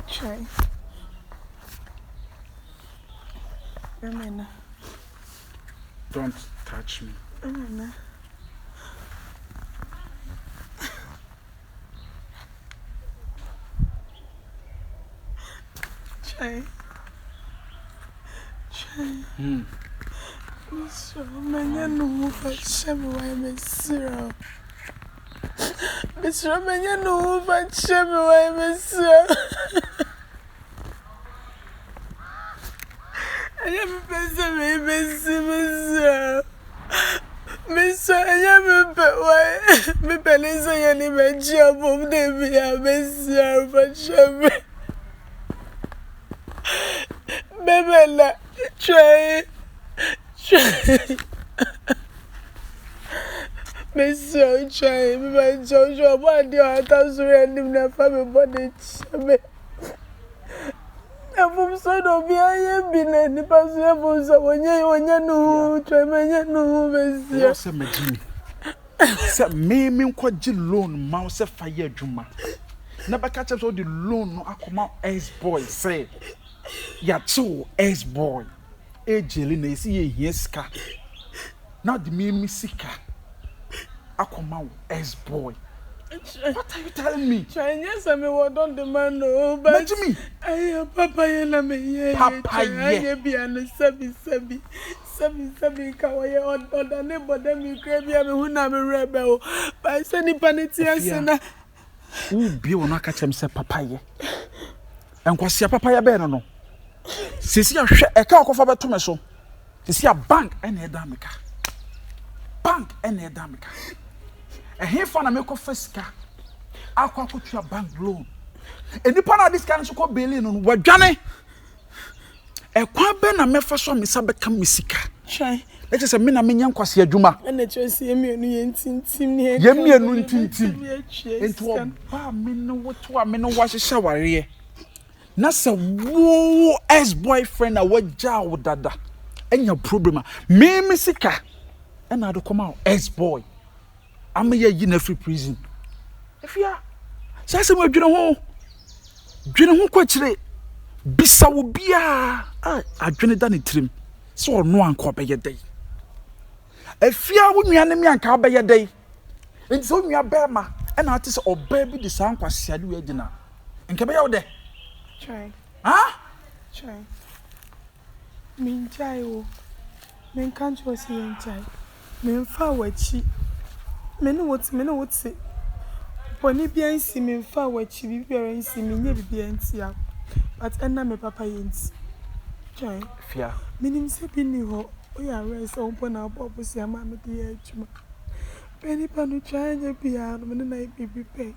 Try. Remember. Don't touch me. Remember. Try. So many no for shame why me sir. Mr. Many no for shame why me sir. I am busy, Mr. I am why me pennies any job of the Mr. for shame. Baby, try. Mr. Try, my Joshua, what do I tell you? And in the family body, I'm so don't be I have been any possible. So when you know, try my no, Mr. Say, me quite loan, mouse a fire juma. Never catch up all the loan, no, I come out ex boy, say, ya two ex boy. Jelly is yes, car. Now the me sicker. I come out ex boy. What are you telling me? Chinese, I mean, what don't demand no, but me. I am Papa Yelame, Papa, yeah, be an sabi, Kawaii, or the neighbor, then you crave me who never rebel by sending panitias and who be on a catch him, say papaya. And was your papaya better no? Sisi a car of a tomaso. Sisi a bank and a damica. Bank and a damica. And here for a make of first car. I'll put your bank loan. And the part of this kind of called billion on what Johnny. A quite ben a mefferson, Miss Abacam Missika. Try. Let us a min a minion quasi a juma. And let you see me and tin near Yemi and Nuntin. Into a bar, min what to a min was a shower here. Nasa woo ex boyfriend a what jow dada. And your problem, me Missika. And I'll come out ex boy. I'm a year in free prison. If you are, say some of you know, quite Bisa will be a journey done it trim. So no one call by your day. If you are with me enemy and call by your day, and so you are Burma and artist or baby the sound was said we dinner. And come out there. Try. Huh? Try. Mean child. Men can't you see in child? Men forward she. Men what say. Pony behind see me forward she be very see me never be here. But ena me papa yins. Try. Fear. Minim se bini ho. We are rest on pona bobo si ama me di ejuma. Penny panu try and be a no na be pay.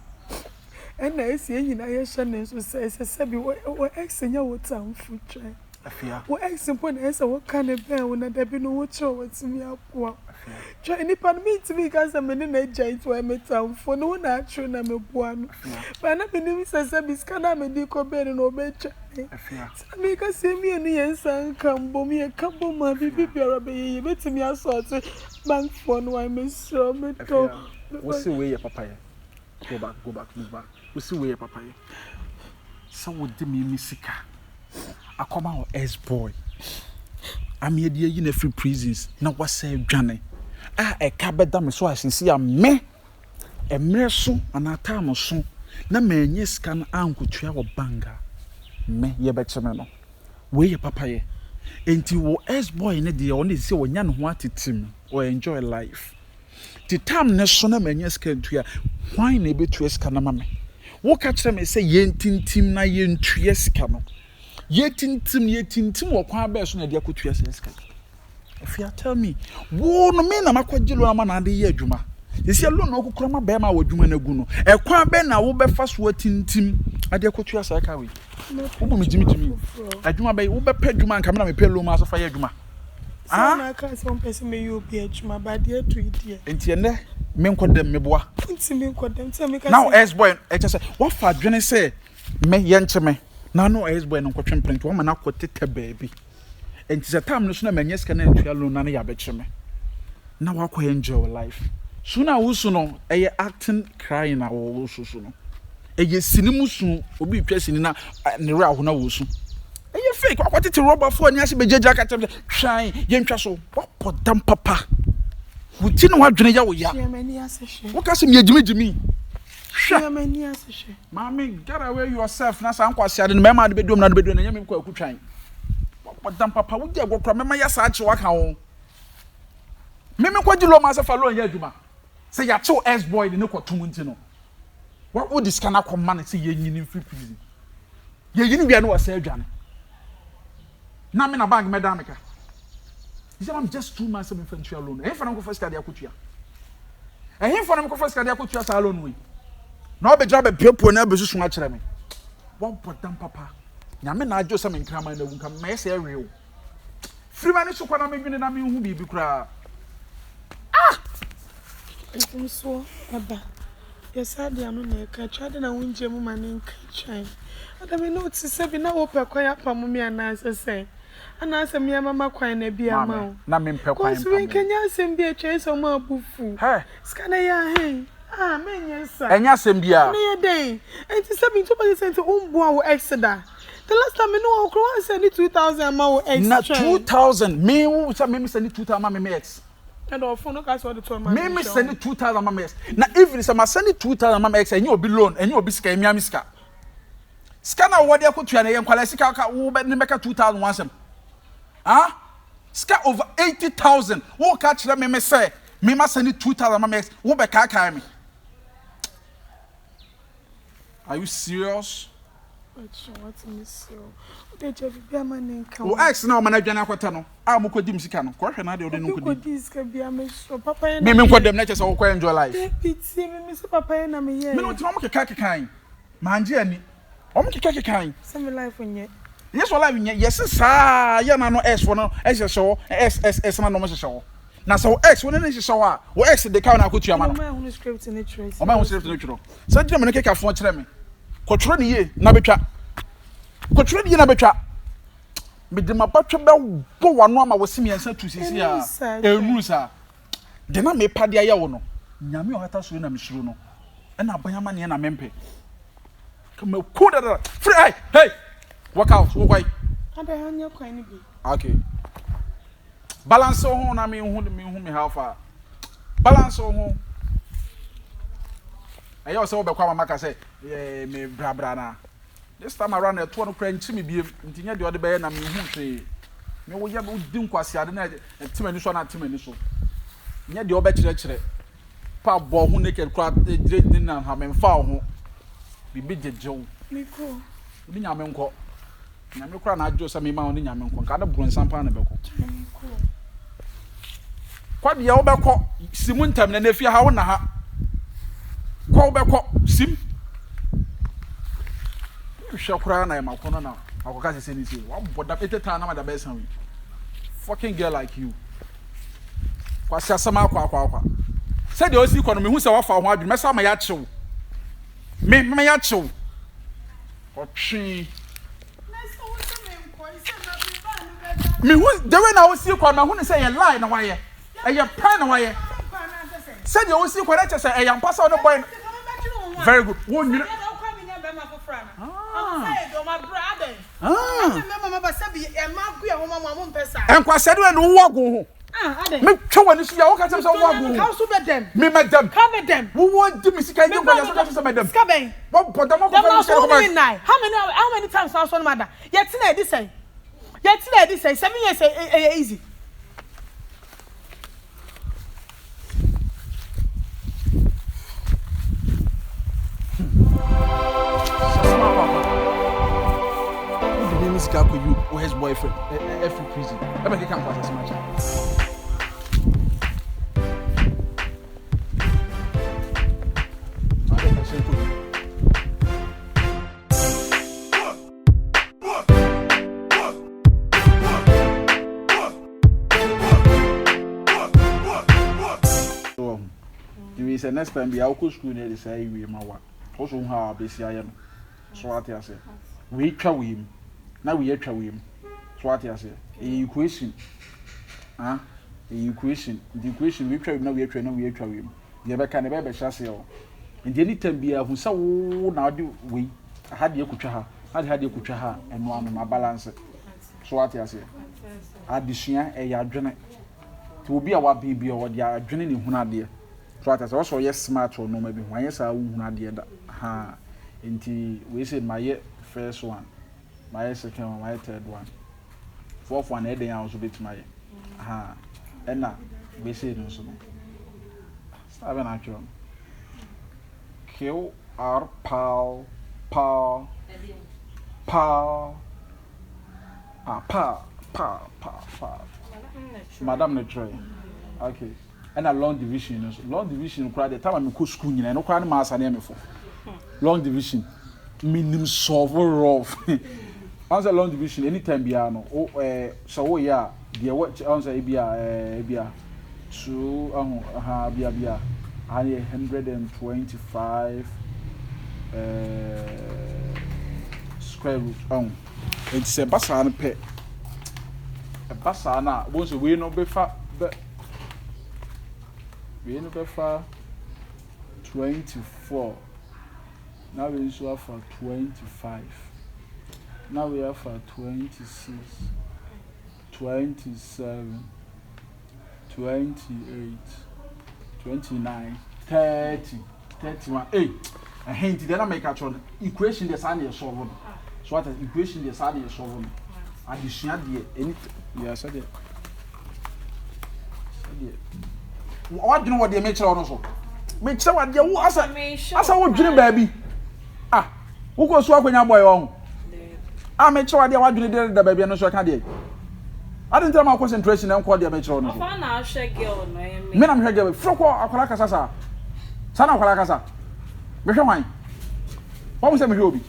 And I see you na ye shane so say bi we ex nya what am food try. Fear. We ex pon esa what kind of bear when da bi no what show what me akwa. Try any pan me to me cause am na giant we me town for no na true na me boa no. But na me say bi scanner me di ko be no be try. Me ka say me enu yensan kambo me kambo ma bibi biara be ye betimi asort bank phone why me so me to what's the way your papa go back move back what's the way your papa so would me misika I come out ex boy I'm here in a free prisons na what say Johnny a kabeda me so asisi a me e mreso ana time so na manye scan ankotua wo banga me ye betcheme no we ye papa ye enti wo ex boy ne de on say wonya ne ho atetim or enjoy life the time ne so na manye scan tua why na betua scan na mame wo ka kire me say ye ntintim na ye ntua scan no ye tintim wo kwa ba so na de akotua scan if you tell me wo no me na makwagilo na na de ye adwuma yesi alo na okukura ma ba ma wadwuma na gu no e kwa be na wo be fa so tintim ade akotua sa ka we wo me jimi adwuma be wo be pa adwuma nka me na me pe lo ma so fa ye adwuma na ka se on person me you be adwuma ba de to idie enti ene me nkodem me boa enti me nkodem tell me ka now ex boy e che say what fa dwene say me ye nche me na no ex boy no kwatwe mprent wo ma na kwotete baabi enti se time no so na manye ska na ntua lo na ya be me na wa kwa enjoy life sooner wusu no eye acting crying na wo so no eye sinimu su obi twa sini na ne re ahona wo su eye fake akwatete rubber phone ni ase bejeja ka twa hwan ye ntwa so wapodam papa wuti ne wadwene ya wo ya wo ka se me agimigimi Mommy, get away yourself. Na san kwase ade me ma de bedom na de bedom na nyame kwa akutwan. Wadam papa wo de agokra me ma ya sa ache waka wo. Me kwaji lo ma se fa lo nya adwuma. Se ya che ex boy de ne kwatum nti no. What would this kana come man say ye nyini free prison. Ye yini bia no wasa adwane. Na me na bag me dameka. You say I'm just 2 months of infantry alone. E fa na ko first card akotua. E hin fa na ko first card akotua sa alone we. Na obedra be pepo na besusu a kire me won podam papa nyame na ajo se me nkrama na wunka me se rewo frima ni so kwana me dwene na me hu bibi kura so aba yesade anu na e ka twade na wunje mu mane nka twan adame no ti se bi na wo pe kwa ya pam me ana asese ana asem me mama kwan na bi ama na me mpe kwan so we kenya asem bi e twen so ma bufu skana ya he menyensa. Enya sembia. Ne den. Enti 72% umboa wo extra. The last time me no okro wan send 2000 ma wo extra. Na 2000 me wo say me send 2000 ma me ex. And of phone ka so the 2 ma. Me send 2000 ma me ex. Na even say ma send 2000 ma me ex enye obi loan, enye obi sika emiam sika. Sika na wo de akotua na ye nkwala sika ka wo be ne beka 2000 wansem. Ah? Sika over 80,000. Wo ka kire me say me ma send 2000 ma me ex. Wo be ka ka me. Are you serious? What's miss you? They just be a man in count. Oh, ex now, man, I can't quit no. I'm a good dimsicano. Question, I don't know. This can be a miss. Papa, me what them let us all enjoy life. It's Miss Papa and I'm here. No, don't make a kaki kind. Man, Jenny. I'm make a kaki kind. Some life when yet. Yes, well, I mean, yes, sir. Yeah, no, S for no, as you saw, S, no, no, show. Now, so X, when it is show, what X the count I could your man. Who script in the trace? Oh, my own script in the trace. So, German cake for me. Kotroni ye na betwa kotroni ye na betwa me de mapatwa be bo wano ama wo simiensa tu sisi a enu sa de na me pade aye wo no nyame o hata so na misuro no na abanyama ne na mempe kama ku da free hey walk out wo kwai ada anya kwai ni bi okay balance ho na me hu me how far balance ho ayo so be kwa mama ka say me bra na this time around the 2 no kra nchi me biem ntinya de ode be na me hu hwe me wo ya be di nkwase ade na timani so na timani so nya de obe kire pa bo hu naked kra din na ha me mfa ho bibi jejew miko bi nya me nko nya me kra na ajo sa me ma oni nya me nko ka de bro nsampa na be ko miko kwa de ya obe ko simu ntam na fi ha wo na ha kwa obe ko sim shakura na makono na akoka se senisi wa boda peteta na madaba esan we fucking girl like you kwa sia sama akwa said the osi kono me hu se wa fa ho adwuma mesa ma ya chew me ya chew otwi me hu the way na osi kono hu ne say ye lie na wa ye e ye pan na wa ye said the osi kono che say e yampa sa no boy very good won you Enquanto você não é no wago, me chama nisso já o que você só wago. Me madam, who want to me see kind of madam. What put them up? How many times I saw mother? Yet this say 7 years easy. Sika you or his boyfriend every prison. I mean, he can't pass as much. So, you say next time be our school near the say we ma wa. Also, how busy I am. So what I say, we try with him. Now we are trying. So what I say? Equation. Equation. The equation we try now we are trying. We are trying. You ever can never be sure. And anytime be a who saw now do we had you kutwa ha had you kutwa ha and one my balance so what you say addition e ya dwene to be a wa bibi or dia dwene ne huna de so what you also yes smart or no maybe when yes a huna de da ha nti we say my first one my second one my third one fourth one e dey also bit my ha and we say no so no start na actually QR PAL Madam Netroy. Okay. And a long division. Long division crowd the time I go school you no crowd mass and me for. Long division. Minimum solve rough. Answer long division anytime bia no. So yeah, the what answer bia 2 bia 125 square root it's a basa pe a basa na once we no be fa 24 now we so for 25 now we have for 26 27 28 29 30 31 hey a hint then I make a choice equation the sun is solved so what equation the sun is solved addition the any yes I did what do you know what they make sure also make sure what they as a what dream baby ah who go so akwanya boy on ah make sure what they the baby no so can dey I didn't tell my concentration and call the metro. No, I share girl. No, me am girl. Froko akwala kasa sa. Sana akwala kasa. Me hwe wan. What we say me hwe obi?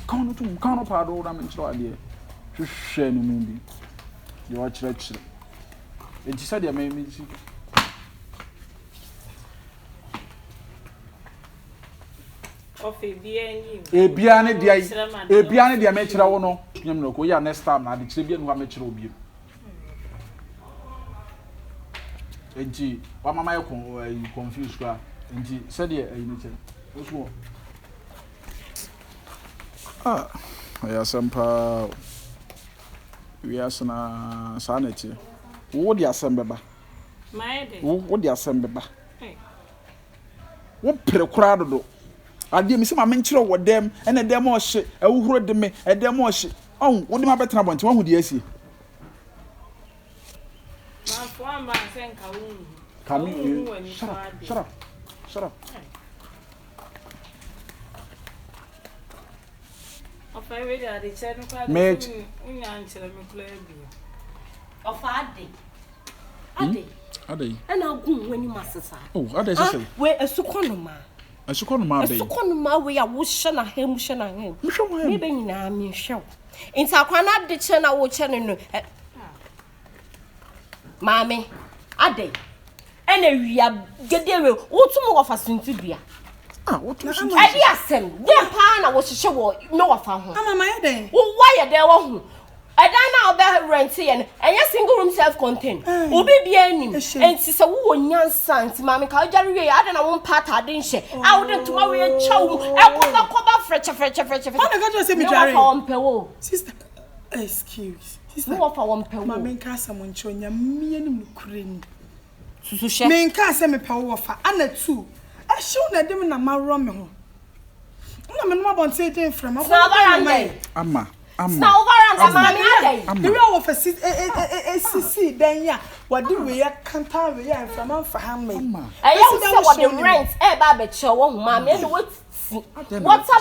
Kan no pa do na me chiro ade. Hwehwe no mu bi. Ye wa chire. Enti sa de me si. Ebia ne dia me chira wo no nyam no ko ya next time na de chire bia no me chira obi enti wa mama ye confuse kwa enti se de ayi ne chire oso ya sampa we asana sanity wo de asembeba my de wo de asembeba wo pere kura dodo ade mi se ma menchiro wo dem ene dem o hye ewuhuro de me edem o hye wo de ma betena bonte wo hu de asie ma fo amba senka wo kami shut up ofa we de ade che no kwa de unya nchire me kula bi ofa ade ana gun wani masesa ade se we esukonoma Asukonu ma we ya wo hye na hem me be nyina me hwe nta kwana de che na wo che no maame ade ene wia gedewe wotum wo fa sintudua wotum ade asem de pa na wo hye wo me wo fa ho mama ya den wo wa ye de wo ho Ada na obe rent yen enye single room self contained obi bia anim enti se wo nyansa nti mama ka ojare we ada na won part ade nhye a wo de tuma we chaw ekoba freche ona ga just say me jare sister excuse sister no offer one pe wo mama nka asam nche onya mmie nim nukureni susu she me nka asem me pe wo offer ana two a show na dem na maro me ho na me no abonte dey from ama Now over and mama the real of a CC then ya what do we canter we are from me I also what the rent ba be che wo mama e what up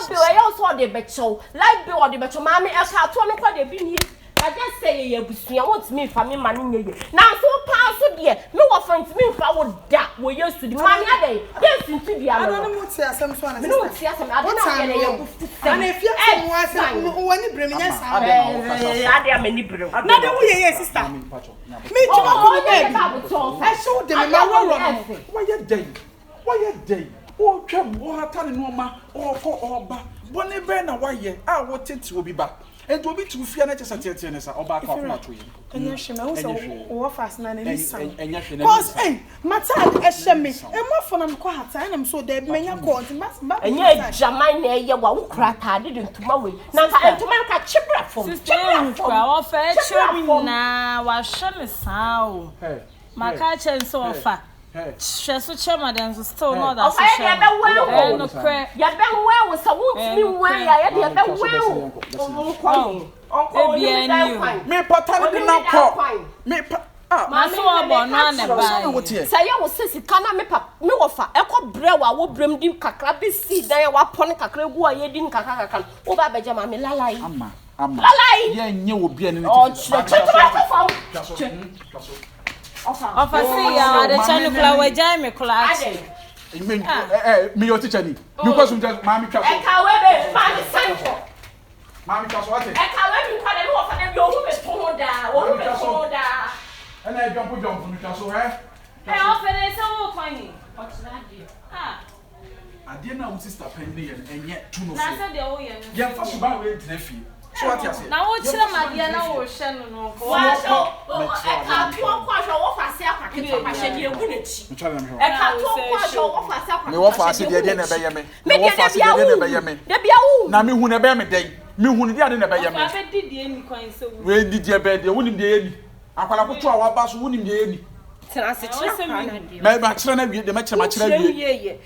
bill I also the be che light bill or the be che mama e ka to no kwa de bi ni I just say ye busua want me fa me mane nye na so pa so de me wo front me fa wo da wo used to the mama dey yes into dia no I don't want to asem so na me no ti asem I don't know ye bufu and if you say mo asem woni brem nya sa ade amani brem na de wo ye sister me juma ko baby I show them my worry why day o twam o hatare no ma o ko oba bone be na why a wo tete obi ba And to be too fear not just a tennis or back off my tree. And yes, she knows or fast and yes, cause, hey, my time, as she me, and more for them quiet, and I'm so dead, many are caught, and yet, Jamine, you won't crack, I didn't to my way. Now, I to make a chip for now, was showing sound. My catch and so far. She's a chairman and still not that. I no crack. You have been well with some wood, where I had been well. Me patani na ko. Me my so born one say you will say kana me me wofa e ko brewa wo brem dim kakra be si dan wa pon kakra gu aye dim kakra kakra wo ba beja ma me lalai ama lalai ye nye obi ani Ofa see ya the channel kula we jai me kula me your teacher ni me ko sun just mami twa so e ka we be mami sanko mami twa so ate e ka we mi kwa de wo fa de bi o hu be ton da wo hu be ton da and I jump me twa so eh ofa de se wo kwani ade na wo sister penny enye tu no na se de wo ye no ye fa so ba we tena fi so what you say na wo chira madia na wo hye no no wa so e ka tu kwa so wo fa se akwa ke pa hye de egu na chi e ka tu kwa so wo fa se akwa me wo fa se de na be ye me wo fa se de na be ye me de bia wu na me hu na be me den me hu ni de na be ye me fa be didi eni kwan se wo we didi e be de wo ni de ye ni akwala ko tu a wa ba so wo ni de ye ni tena se chira na de me ba chira na wie de ma chira wie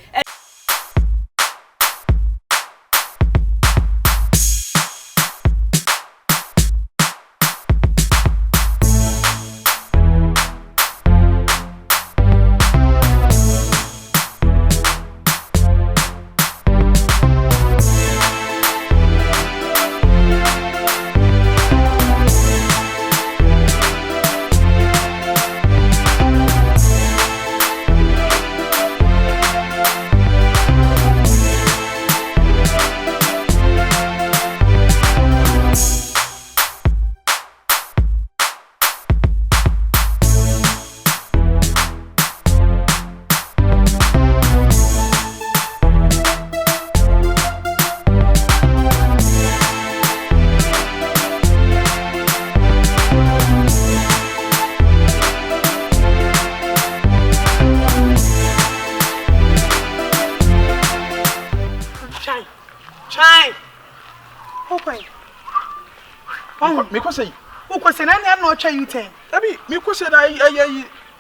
me ko say who question na no twa you 10 abi me ko say na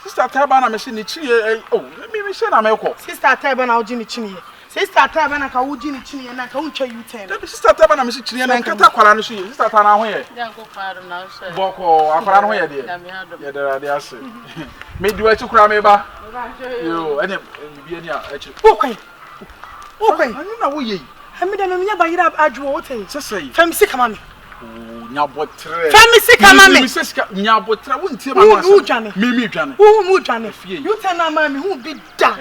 sister Taiba na me se ni chi me say na me ko sister Taiba na oji ni chi sister Taiba na ka oji ni chi na ka untwa you 10 abi sister Taiba na me se chi na nkata kwala no so ye sister ta na ho ye janko kwaro na so boko akwala no ho ye de ye de ase me di wa chi kura me ba yo ene bibia ni a echi okay ani na wo ye ami da me nya ba yira adwo wo ten sesei fam sika mami nyabotre fam sika mami mi sesika nyabotre wo ntie ma ma wo dwane mi dwane wo dwane you ten na mami hu bi da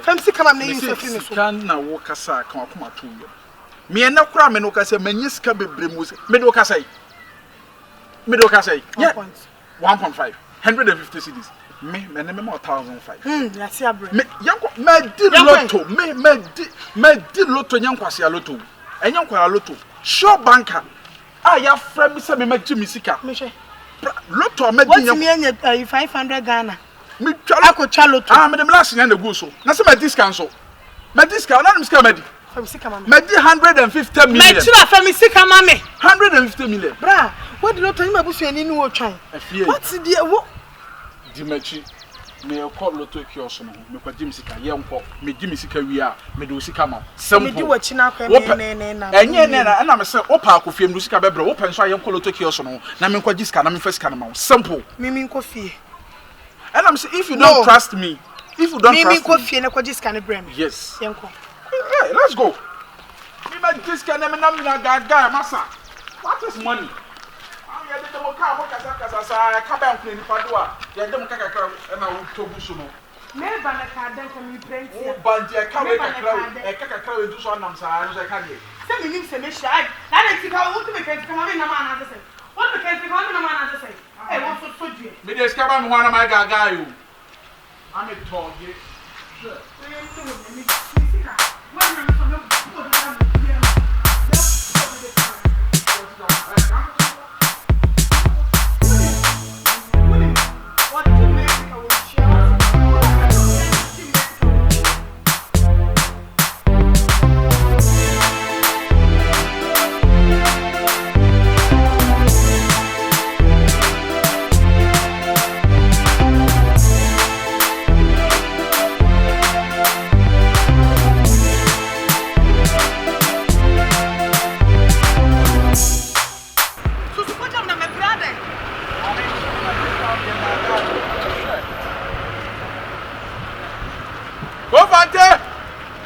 fam sika mami yin so fi ni so kan na wo kasa kan akoma to yo me na kura me no kasa manyi sika bebre mu me do kasa yeah 1.5 150 cedis me me 1,005 ya si abre me yanko me di lotto nyankwase ya lotto enyankwara lotto sure banker ya frame se me magji misika me hwe lotto me di what me anya 500 Ghana me twala ko cha lotto me dem last na go so na se me discount so me discount na misika me di fam sika mami me di 150 million me tira fam sika mami 150 million bra what the lotto ma busuani ni wo twan what the wo di machi me call lotto kiosk no me kwa jimisika ye nko me jimisika wi a me do sika ma me di wachi na kwa ne na enye ne na me se opa akofie me sika bebre open so ye nko lotto kiosk no na me kwa jisika na me fa sika na ma simple mimi nko fie and I'm say if you don't trust me mimi nko fie na kwa jisika ne brem yes ye nko hey let's go me ma jisika na me na gaga masa what is money ya de mo ka mo kasa sa ka ba nkuni ni padoa ya de mo ka kakra na wo tobu so no me ba na ka dan ko mi print ya bandi e ka we kakra we du so nam sa no se ka de se mi nim se me sha na na ti ka wo tu me ka ti ka ma na ma na se wo me ka ti ka ma na ma na se e wo so so due me de ska ba me ho na ma gaga yo ame toge sure